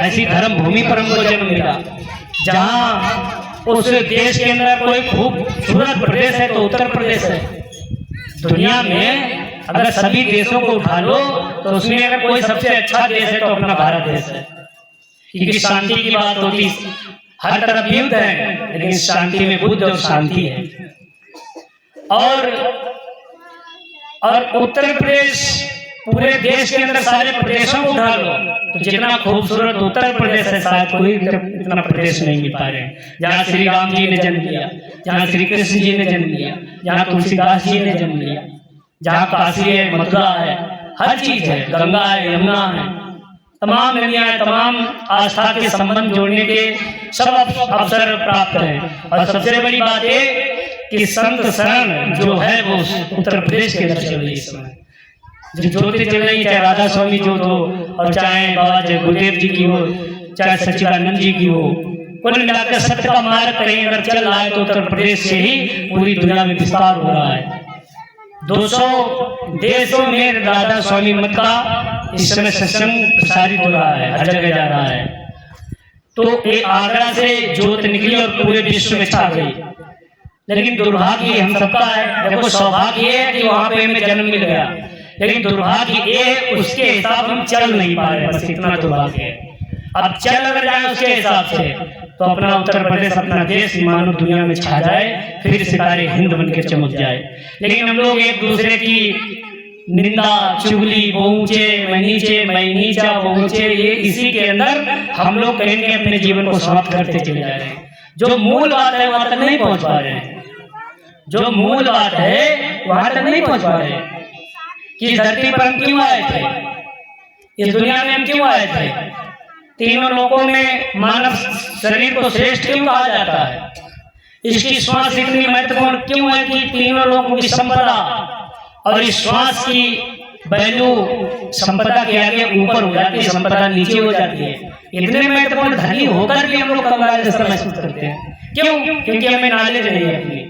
ऐसी धर्म भूमि पर हमको जन्म मिला, जहाँ उस देश के अंदर कोई खूबसूरत प्रदेश है तो उत्तर प्रदेश है। दुनिया में अगर सभी देशों को उठा लो तो उसमें अगर कोई सबसे अच्छा देश है तो अपना भारत देश है, क्योंकि शांति की बात होती, हर तरफ युद्ध है लेकिन शांति में बुद्ध और शांति है। और उत्तर प्रदेश, पूरे देश के अंदर सारे प्रदेशों को उठा लो तो जितना खूबसूरत उत्तर प्रदेश है शायद कोई इतना प्रदेश नहीं मिल पा रहे हैं। जहाँ श्री राम जी ने जन्म लिया, जहाँ श्री कृष्ण जी ने जन्म लिया, जहाँ तुलसीदास जी ने जन्म लिया, जहाँ काशी है, मथुरा है, हर चीज है, गंगा है, यमुना है, तमाम नदियां, तमाम आस्था के संबंध जोड़ने के सब अवसर प्राप्त हैं। और सबसे बड़ी बात है कि संत शरण जो है वो उत्तर प्रदेश के अंदर चल रही है इस समय, जो ज्योति चल रही, चाहे राधा स्वामी ज्योत हो और चाहे बाबा जय गुरुदेव जी की हो, चाहे सच्चिदानंद जी की हो, कुल मिलाकर सत्य का मार्ग कहीं अगर चल रहा है तो उत्तर प्रदेश से ही पूरी दुनिया में विस्तार हो रहा है। 200 देशों में राधा स्वामी मत का इस समय सत्संग प्रसारित हो रहा है, हर जगह जा रहा है। तो एक आगरा से ज्योत निकली और पूरे विश्व में छा गई। लेकिन दुर्भाग्य हम सबका है, देखो सौभाग्य है कि वहां पे हमें जन्म मिल गया, लेकिन दुर्भाग्य ये उसके हिसाब हम चल नहीं पा रहे, बस इतना दुर्भाग्य है। अब चल अगर जाए उसके हिसाब से तो अपना उत्तर प्रदेश, अपना देश मानो दुनिया में छा जाए, फिर सितारे हिंद बनकर चमक जाए। लेकिन हम लोग एक दूसरे की निंदा, चुगली, वो ऊंचे मैं नीचे, मैं नीचा वो ऊंचे, ये इसी के अंदर हम लोग कहीं के अपने जीवन को समाप्त करते चले जा रहे हैं। जो मूल बात है वहां तक नहीं पहुंच पा रहे हैं, जो मूल बात है वहां तक नहीं पहुंच पा रहे हैं कि धरती पर हम क्यों आए थे, इस दुनिया में हम क्यों आए थे, तीनों लोकों में मानव शरीर को श्रेष्ठ क्यों कहा जाता है, इसकी श्वास इतनी महत्वपूर्ण क्यों है कि तीनों लोगों की संपदा और इस श्वास की वैल्यू संपदा के आगे ऊपर हो जाती है, संपदा नीचे हो जाती है। इतने महत्वपूर्ण धनी होकर भी हम लोग कंगाल जैसा महसूस करते हैं, क्यों? क्योंकि हमें नॉलेज नहीं है अपनी।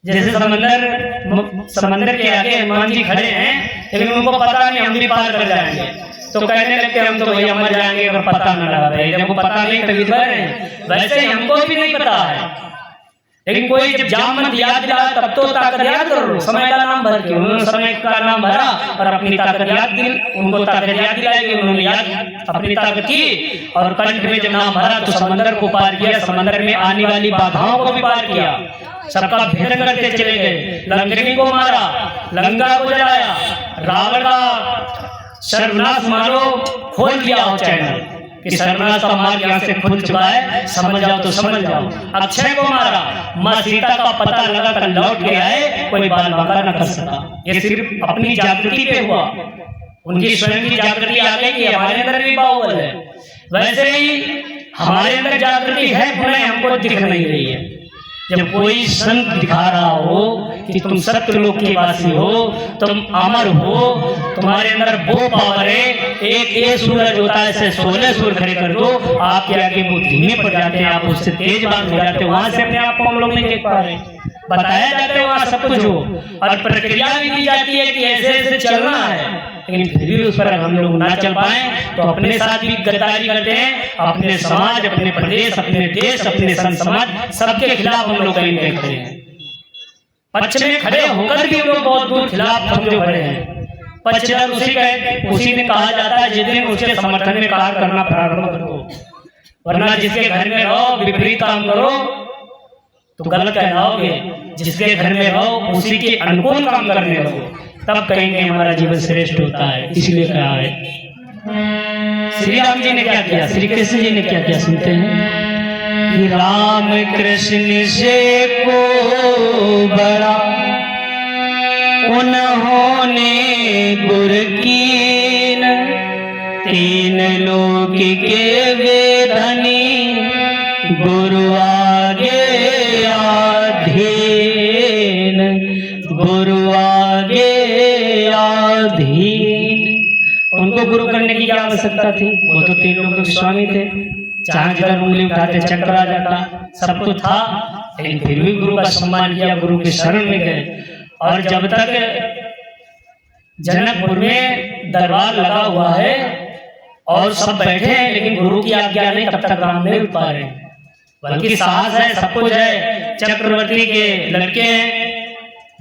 जैसे समंदर के आगे हनुमान जी खड़े हैं लेकिन उनको पता नहीं हम भी पार कर जाएंगे, तो कहने लगते हम तो भैया मर जाएंगे अगर पता न लगा रहे, जब पता नहीं तभी तो हैं। वैसे ही हमको भी नहीं पता है, लेकिन कोई जब जामन याद दिला तब तो ताकत याद करो, समय का नाम भर के उन्होंने समय का नाम भरा और अपनी ताकत याद दिल, उनको ताकत याद दिलाई, उन्होंने याद अपनी ताकत की और कंठ में जब नाम भरा तो समंदर को पार किया, समंदर में आने वाली बाधाओं को भी पार किया, सबका भेदन करते चले गए, लंकनी को मारा, लंका को जलाया, रावण का सर्वनाश मारो खोल दिया हो चैनल कि सर्वनाश का मार्ग यहाँ से खुल चुका है, समझ जाओ तो समझ जाओ। अक्षय को मारा, माँ सीता का पता लगा कर लौट के आए, कोई बाल बांका न कर सका। ये सिर्फ अपनी जागृति पे हुआ, उनकी स्वयं की जागृति आ गई कि हमारे अंदर भी बाहुबल है। वैसे ही हमारे अंदर जागृति है, पुनः हमको दिख नहीं रही है। जब कोई संत दिखा रहा हो कि तुम सत्यलोक के वासी हो, तुम अमर हो, तुम्हारे अंदर वो पावर है, एक ये सूरज होता है ऐसे 16 सूर्य खड़े कर दो, आपके आगे वो धीमे पड़ जाते हैं, आप उससे तेज बात हो जाते हैं। वहां से अपने आप को हम लोग नहीं देख पा रहे, बताया जाता है वहां सब कुछ हो और प्रक्रिया भी दी जाती है कि ऐसे ऐसे चलना है, लेकिन फिर भी उस पर हम लोग ना चल पाए तो अपने साथ भी गद्दारी करते हैं, अपने समाज, अपने प्रदेश, अपने देश, अपने संत समाज सबके खिलाफ हम लोग कहीं नहीं खड़े हैं। पक्ष में खड़े होकर भी हम लोग बहुत दूर खिलाफ हम जो खड़े हैं। पक्षधर उसी ने कहा जाता है जिस दिन उसके समर्थन में कार्य करना प्रारंभ करो, वरना जिसके घर में रहो विपरीत काम करो तो गलत कहलाओगे, जिसके घर में रहो उसी के अनुकूल काम करने रहो, तब कहेंगे हमारा जीवन श्रेष्ठ होता है। इसलिए कहा है श्री राम जी ने क्या किया, श्री कृष्ण जी ने क्या किया, सुनते हैं। राम कृष्ण से को बड़ा उन्होंने गुर कीन, तीन लोक के वे धनी, गुरु आगे आधीन, गुरु आगे आधीन। उनको गुरु करने की क्या आवश्यकता थी, वो तो तीन लोगों के स्वामी थे, जहां जिधर उंगली उठाते चक्कर आ जाता, सब कुछ था, लेकिन फिर भी गुरु का सम्मान किया, गुरु के शरण में गए। और जब तक जनकपुर में दरबार लगा हुआ है और सब बैठे हैं, लेकिन गुरु की आज्ञा नहीं, तब तक राम नहीं उठ पा रहे। बल्कि साहस है, सब कुछ है, चक्रवर्ती के लड़के हैं,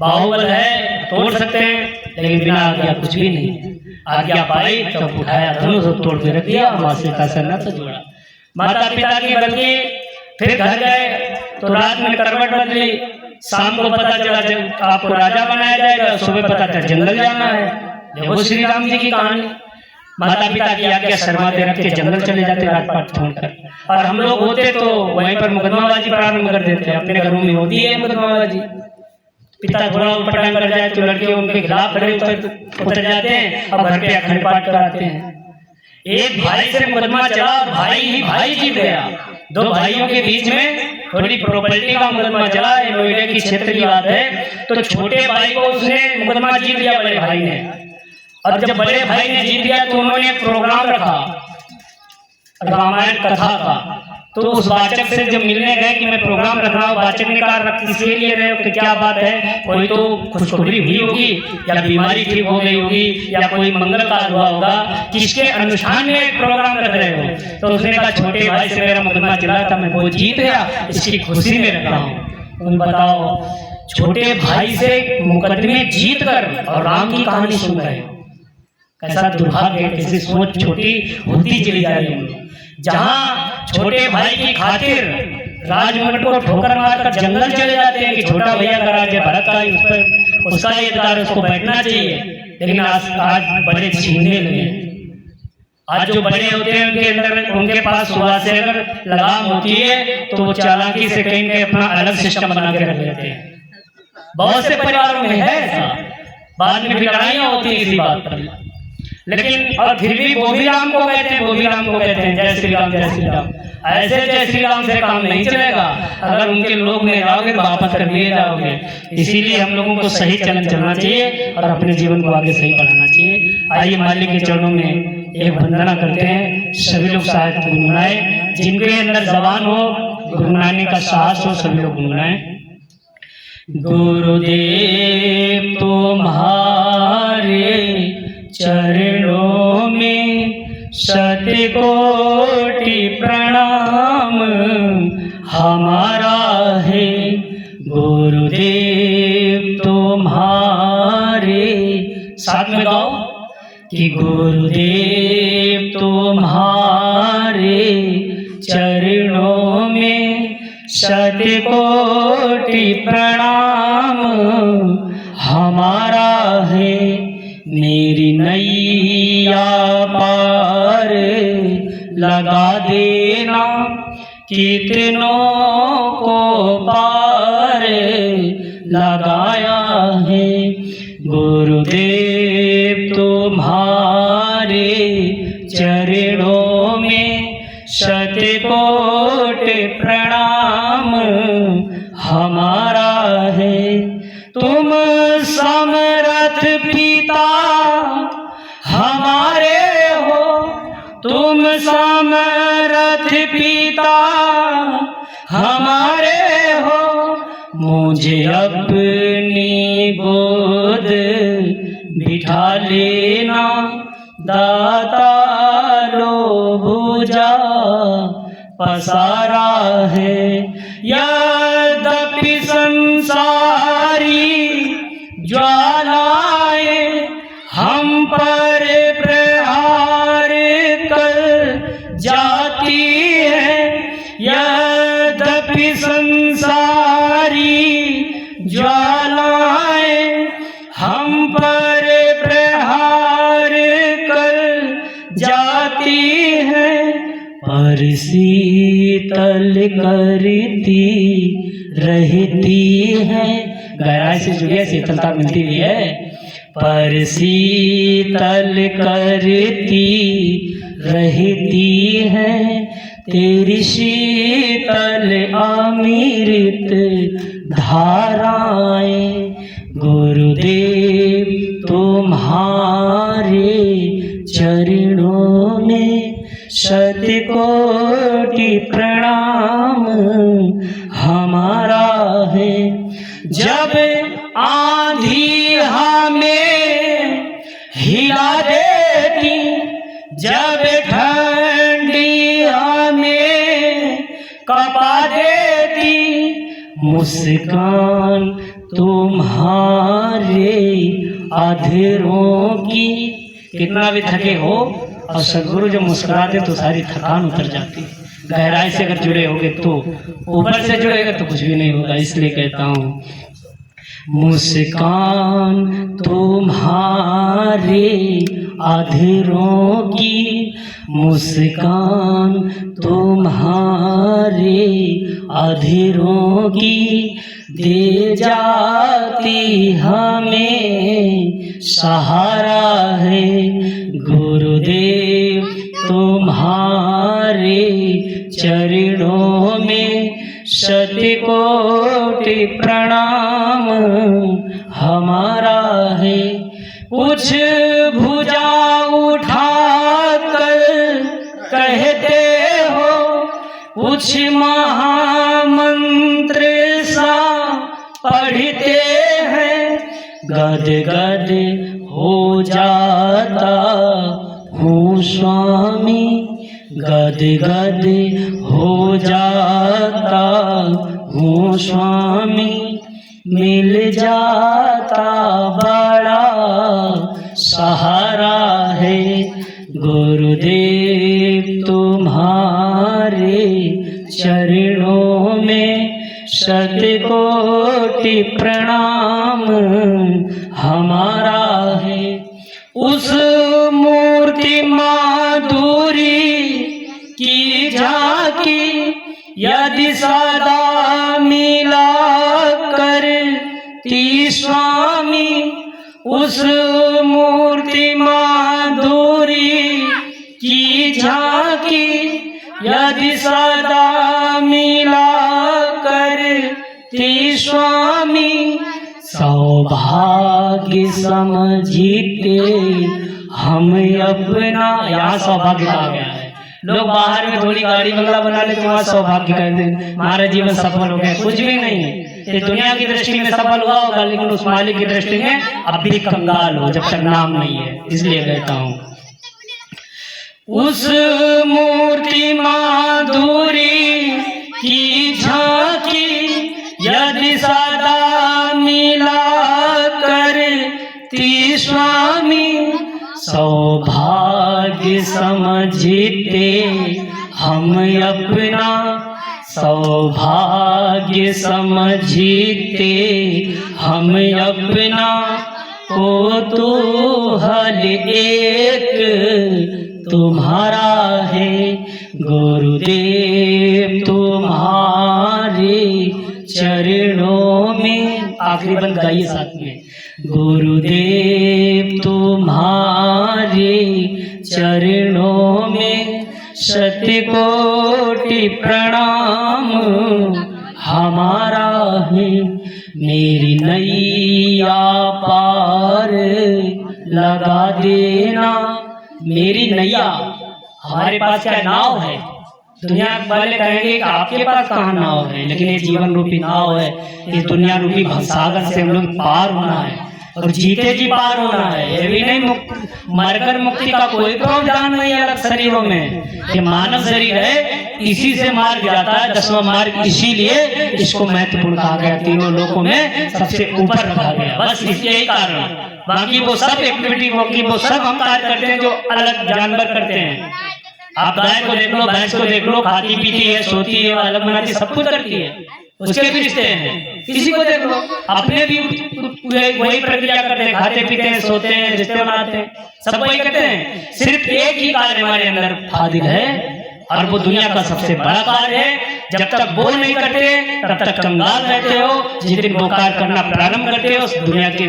बाहुबल है, तोड़ सकते हैं, लेकिन बिना आज्ञा कुछ भी नहीं। आज्ञा पाई तब उठाया धनुष तोड़ के रख दिया, माँ सीता से नाता जोड़ा। माता पिता की बदली, फिर घर गए तो रात में करवट बदली, शाम को पता चला जब आपको राजा बनाया जाएगा, सुबह पता चला जंगल जाना है। देखो श्री राम जी की कहानी। माता पिता की आज्ञा शर्मा दे रख के जंगल चले जाते राजपाट छोड़कर, और हम लोग होते तो वहीं पर मुकदमाबाजी प्रारंभ कर देते। अपने घरों में होती है मुकदमाबाजी। पिता थोड़ा उपटन कर जाए तो लड़के उनके खिलाफ खड़े उतर जाते हैं और घर पे अखंड पाठ कराते हैं। एक भाई से मुकदमा चला, भाई ही भाई जीत गया। दो भाइयों के बीच में थोड़ी प्रॉपर्टी का मुकदमा चला, नोएडा की क्षेत्र की बात है। तो छोटे भाई को उसने मुकदमा जीत लिया बड़े भाई ने, और जब बड़े भाई ने जीत लिया तो उन्होंने एक प्रोग्राम रखा रामायण कथा का। तो उस वाचक से जब मिलने गए कि मैं प्रोग्राम रख रहा हूँ, वाचक ने कहा किसके लिए रहे हो, कि क्या बात है, कोई तो खुशखबरी हुई होगी, या बीमारी ठीक हो गई होगी, या कोई मंगल कार्य हुआ होगा, किसके अनुष्ठान में प्रोग्राम रख रहे हो। तो उसने कहा छोटे भाई से मेरा मुकदमा चला था, मैं वो जीत गया, इसकी खुशी में रख रहा हूँ। तुम बताओ, छोटे भाई से मुकदमे जीत कर और राम की कहानी सुन रहे हो, कैसा दुर्भाग्य, कैसी सोच छोटी होती चली जा रही है। जहाँ छोटे भाई की खातिर राजमंड को ठोकर मारकर जंगल चले जाते हैं कि छोटा भैया का राज्य भरत का ही, उस पर उसका ही अधिकार, उसको बैठना चाहिए। लेकिन आज बड़े छीनने लगे। आज जो बड़े होते हैं उनके अंदर, उनके पास सुबह से अगर लगाम होती है तो वो चालाकी से कहीं कहीं अपना अलग सिस्टम बना के रख लेते हैं। बहुत से परिवारों में है ऐसा, बाद में भी लड़ाइयाँ होती है इसी बात पर। लेकिन और फिर भी वो भी राम को कहते हैं, वो भी राम को कहते हैं, जय श्री राम जय श्री राम। ऐसे जय श्री राम से काम नहीं चलेगा। अगर उनके लोग में जाओगे तो वापस कर लिए जाओगे। इसीलिए हम लोगों को सही चलन चलना चाहिए और अपने जीवन को आगे सही बढ़ाना चाहिए। आइए मालिक के चरणों में एक वंदना करते हैं। सभी लोग साहित्य गुनगुनाए, जिनके अंदर जबान हो गुनगुनाने का साहस हो, सभी लोग गुनगुनाए। गुरुदेव तुम्हारे चरणों में शत कोटि प्रणाम हमारा है। गुरुदेव तुम्हारे, साथ में गाओ कि गुरुदेव तुम्हारे चरणों में शत कोटि प्रणाम हमारा है। मेरी नैया पार लगा देना, कितनों को पार लगाया है। गुरुदेव तुम्हारे चरणों में शत कोटि प्रणाम हमारा है। तुम समर्थ पिता हमारे हो, तुम समर्थ पिता हमारे हो। मुझे अपनी गोद बिठा लेना, दाता लो भुजा पसारा है। यद्यपि संसारी ज्वालाएं हम पर प्रहार कर जाती है। यद्यपि संसारी ज्वालाएं हम पर प्रहार कर जाती है, पर शीतल करती रहती है। गहराई से जुड़िए, शीतलता मिलती भी है। पर शीतल करती रहती है, तेरी शीतल अमृत धाराएं। गुरुदेव तुम्हारे चरणों में शत कोटि प्रणाम हमारा है। जब आंधी हमें हिला देती, जब कपा देती मुस्कान तुम्हारे अधरों की। कितना भी थके हो और सदगुरु जब मुस्कुराते तो सारी थकान उतर जाती है। गहराई से अगर जुड़े होगे तो, ऊपर से जुड़ेगा तो कुछ भी नहीं होगा। इसलिए कहता हूँ मुस्कान तुम्हारे अधरों की, मुस्कान तुम्हारे अधरों की, दे जाती हमें सहारा है। गुरुदेव तुम्हारे चरणों में शतकोटि प्रणाम हमारा है। कुछ भुजा उठाकर कहते हो, कुछ महामंत्र सा पढ़ते हैं, गद गद हो जाता हूँ स्वामी, गद गद हो जाता हूँ स्वामी, मिल जाता बड़ा सहारा है। गुरुदेव तुम्हारे चरणों में शतकोटि प्रणाम हमारा है। उस मूर्ति माधुरी की झांकी यदि सदा मिला करती स्वामी, उस मूर्ति माधुरी की झांकी यदि सदा मिला करती स्वामी, सौभाग्य समझते हम अपना। यहाँ सौभाग्य आ गया है। लोग बाहर में थोड़ी गाड़ी बंगला बना लेते, वहाँ सौभाग्य कहते हैं, हमारा जीवन सफल हो गया। कुछ भी नहीं है। ये दुनिया की दृष्टि में सफल हुआ होगा, लेकिन उस मालिक की दृष्टि में अब भी कंगाल हो जब तक नाम नहीं है। इसलिए कहता हूँ उस मूर्ति माधुरी की झांकी यदि सदा मिला करती स्वामी, सौभाग्य समझते हम अपना, सौभाग्य समझते हम अपना, को तो हर एक तुम्हारा है। गुरुदेव तुम्हारे चरणों में, आखिरी बंद गाइए साथ में, गुरुदेव तुम्हारे चरणों में शतकोटि प्रणाम हमारा है। मेरी नैया पार लगा देना, मेरी नैया। हमारे पास क्या नाव है? दुनिया वाले कहेंगे कि आपके पास कहाँ नाव है, लेकिन ये जीवन रूपी नाव है। इस दुनिया रूपी भवसागर से हम लोग पार होना है और जीते जी पार होना है। ये भी नहीं मरकर मुक्ति का कोई प्रावधान नहीं है अलग शरीरों में। ये मानव शरीर है, इसी से मार्ग जाता है। 10वां मार्ग इसीलिए इसको महत्वपूर्ण कहा गया, तीनों लोकों में सबसे ऊपर रखा गया, बस यही कारण। बाकी वो सब एक्टिविटी होगी, वो सब हम कार्य करते हैं जो अलग जानवर करते हैं। आप गाय को देख लो, भैंस को देख लो, खाती पीती है, सोती है, अलग बनाती, सब कुछ करती है, उसके भी रिश्ते हैं। किसी को देख लो, अपने भी वही प्रक्रिया करते हैं, खाते पीते हैं, सोते हैं, रिश्ते बनाते हैं, सब वही करते हैं। सिर्फ एक ही कार्य हमारे अंदर फादिल है और वो दुनिया का सबसे बड़ा कार्य है। जब तक वो नहीं करते तब तक कंगाल रहते हो। जिस दिन वो कार्य करना प्रारंभ करते हो, उस दुनिया के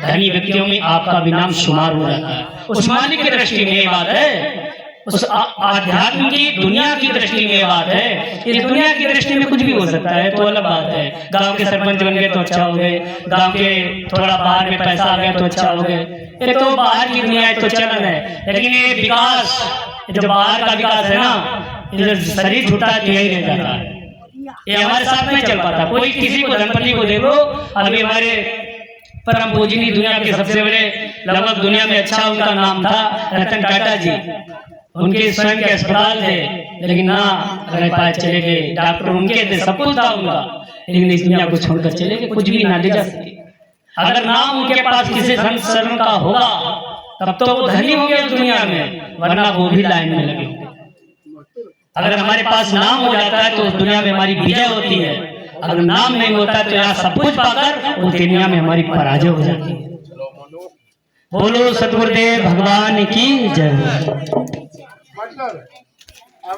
धनी व्यक्तियों में आपका भी नाम शुमार हो जाता है। उस मालिक की दृष्टि में ये बात है, उस आध्यात्म की दुनिया की दृष्टि में बात है। इस दुनिया की दृष्टि में कुछ भी हो सकता है तो अलग बात है। गांव के सरपंच बन गए तो अच्छा हो गए, गांव के थोड़ा बाहर में पैसा आ गया तो अच्छा हो गए, ये तो बाहर की दुनिया है, तो चलन है। लेकिन ये विकास, जो बाहर का विकास है ना, ये शरीर छूटा है तो यही रह जाता है। ये हमारे साथ नहीं चल पाता। कोई किसी को धनपति को देखो, अभी हमारे परम पूजनीय दुनिया के सबसे बड़े, लगभग दुनिया में अच्छा उनका नाम था, रतन टाटा जी। उनके स्वयं के अस्पताल थे, लेकिन ना रह पाए, चले गए। डॉक्टर उनके थे, सब कुछ था उनका, लेकिन इस दुनिया को छोड़कर चले गए, कुछ भी ना ले जा सके। अगर नाम उनके पास किसी संत शरण का होगा तब तो वो धनी होंगे उस दुनिया में, वरना वो भी लाइन में लगे होंगे। अगर हमारे पास नाम हो जाता है तो उस दुनिया में हमारी विजय होती है, अगर नाम नहीं होता है तो यहाँ सब कुछ पाकर उस दुनिया में हमारी पराजय हो जाती है। बोलो सतगुरुदेव भगवान की जय।